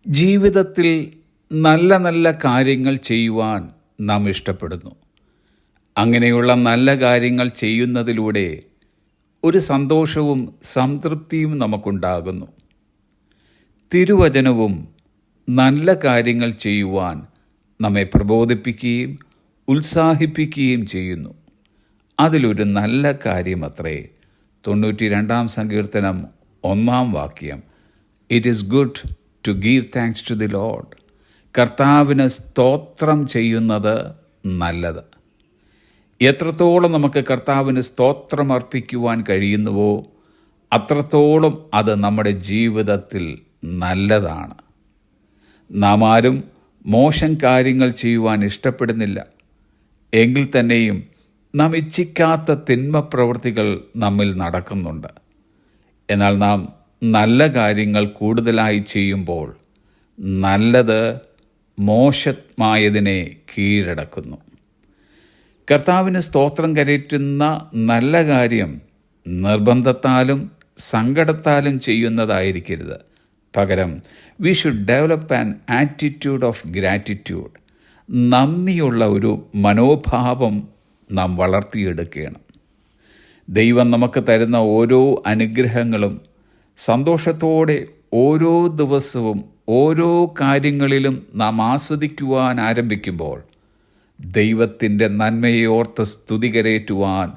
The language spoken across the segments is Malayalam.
ജീവിതത്തിൽ നല്ല നല്ല കാര്യങ്ങൾ ചെയ്യുവാൻ നാം ഇഷ്ടപ്പെടുന്നു. അങ്ങനെയുള്ള നല്ല കാര്യങ്ങൾ ചെയ്യുന്നതിലൂടെ ഒരു സന്തോഷവും സംതൃപ്തിയും നമുക്കുണ്ടാകുന്നു. തിരുവചനവും നല്ല കാര്യങ്ങൾ ചെയ്യുവാൻ നമ്മെ പ്രബോധിപ്പിക്കുകയും ഉത്സാഹിപ്പിക്കുകയും ചെയ്യുന്നു. അതിലൊരു നല്ല കാര്യമത്രേ 92-ാം സങ്കീർത്തനം 1-ാം വാക്യം. It is good to give thanks to the lord. കർത്താവിന് സ്തോത്രം ചെയ്യുന്നത് നല്ലത്. എത്രത്തോളം നമുക്ക് കർത്താവിന് സ്തോത്രം അർപ്പിക്കുവാൻ കഴിയുന്നുവോ അത്രത്തോളം അത് നമ്മുടെ ജീവിതത്തിൽ നല്ലതാണ്. നാം ആരും മോശം കാര്യങ്ങൾ ചെയ്യുവാൻ ഇഷ്ടപ്പെടുന്നില്ല. എങ്കിൽ തന്നെയും നാം ഇച്ഛിക്കാത്ത തിന്മ പ്രവൃത്തികൾ നമ്മിൽ നടക്കുന്നുണ്ട്. എന്നാൽ നാം നല്ല കാര്യങ്ങൾ കൂടുതലായി ചെയ്യുമ്പോൾ നല്ലത് മോശമായതിനെ കീഴടക്കുന്നു. കർത്താവിന് സ്തോത്രം കരയറ്റുന്ന നല്ല കാര്യം നിർബന്ധത്താലും സങ്കടത്താലും ചെയ്യുന്നതായിരിക്കരുത്. പകരം we should develop an attitude of gratitude. നന്ദിയുള്ള ഒരു മനോഭാവം നാം വളർത്തിയെടുക്കണം. ദൈവം നമുക്ക് തരുന്ന ഓരോ അനുഗ്രഹങ്ങളും സന്തോഷത്തോടെ ഓരോ ദിവസവും ഓരോ കാര്യങ്ങളിലും നാം ആസ്വദിക്കുവാൻ ആരംഭിക്കുമ്പോൾ ദൈവത്തിൻ്റെ നന്മയെ ഓർത്ത് സ്തുതി കരയറ്റുവാൻ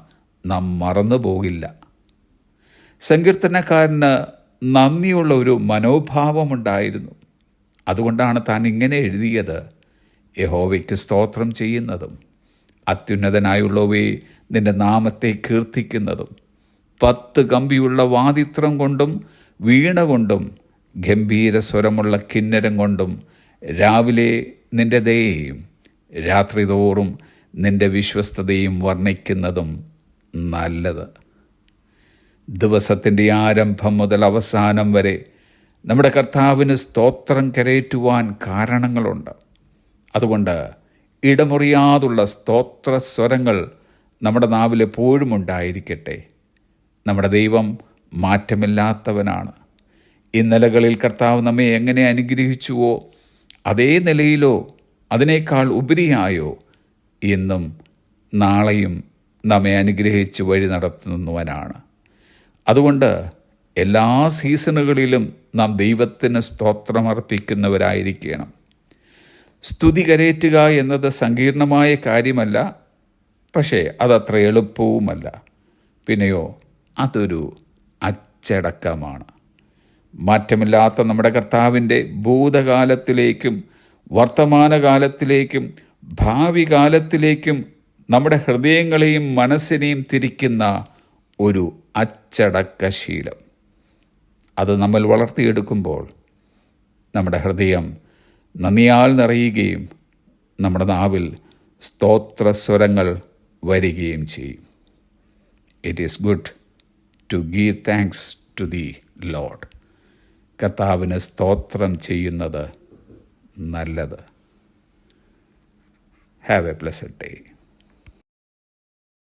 നാം മറന്നു പോകില്ല. സങ്കീർത്തനക്കാരന് നന്ദിയുള്ള ഒരു മനോഭാവമുണ്ടായിരുന്നു. അതുകൊണ്ടാണ് താൻ ഇങ്ങനെ എഴുതിയത്: യഹോവയ്ക്ക് സ്തോത്രം ചെയ്യുന്നതും അത്യുന്നതനായുള്ളവയെ നിന്റെ നാമത്തെ കീർത്തിക്കുന്നതും 10 കമ്പിയുള്ള വാദിത്രം കൊണ്ടും വീണ കൊണ്ടും ഗംഭീര സ്വരമുള്ള കിന്നരം കൊണ്ടും രാവിലെ നിന്റെ ദയയെയും രാത്രിതോറും നിന്റെ വിശ്വസ്തതയും വർണ്ണിക്കുന്നതും നല്ലത്. ദിവസത്തിൻ്റെ ആരംഭം മുതൽ അവസാനം വരെ നമ്മുടെ കർത്താവിന് സ്തോത്രം കരയറ്റുവാൻ കാരണങ്ങളുണ്ട്. അതുകൊണ്ട് ഇടമുറിയാതുള്ള സ്തോത്ര സ്വരങ്ങൾ നമ്മുടെ നാവിൽ എപ്പോഴും ഉണ്ടായിരിക്കട്ടെ. നമ്മുടെ ദൈവം മാറ്റമില്ലാത്തവനാണ്. ഇന്നലകളിൽ കർത്താവ് നമ്മെ എങ്ങനെ അനുഗ്രഹിച്ചുവോ അതേ നിലയിലോ അതിനേക്കാൾ ഉപരിയായോ ഇന്നും നാളെയും നമ്മെ അനുഗ്രഹിച്ച് വഴി നടത്തുന്നവനാണ്. അതുകൊണ്ട് എല്ലാ സീസണുകളിലും നാം ദൈവത്തിന് സ്തോത്രമർപ്പിക്കുന്നവരായിരിക്കണം. സ്തുതി കരയറ്റുക എന്നത് സങ്കീർണമായ കാര്യമല്ല, പക്ഷേ അതത്ര എളുപ്പവുമല്ല. പിന്നെയോ അതൊരു അച്ചടക്കമാണ്. മാറ്റമില്ലാത്ത നമ്മുടെ കർത്താവിൻ്റെ ഭൂതകാലത്തിലേക്കും വർത്തമാനകാലത്തിലേക്കും ഭാവി കാലത്തിലേക്കും നമ്മുടെ ഹൃദയങ്ങളെയും മനസ്സിനെയും തിരിക്കുന്ന ഒരു അച്ചടക്കശീലം. അത് നമ്മൾ വളർത്തിയെടുക്കുമ്പോൾ നമ്മുടെ ഹൃദയം നന്ദിയാൽ നിറയുകയും നമ്മുടെ നാവിൽ സ്തോത്രസ്വരങ്ങൾ വരികയും ചെയ്യും. It is good to give thanks to the lord. കർത്താവിന് സ്തോത്രം ചെയ്യുന്നത് നല്ലത്. Have a blessed day.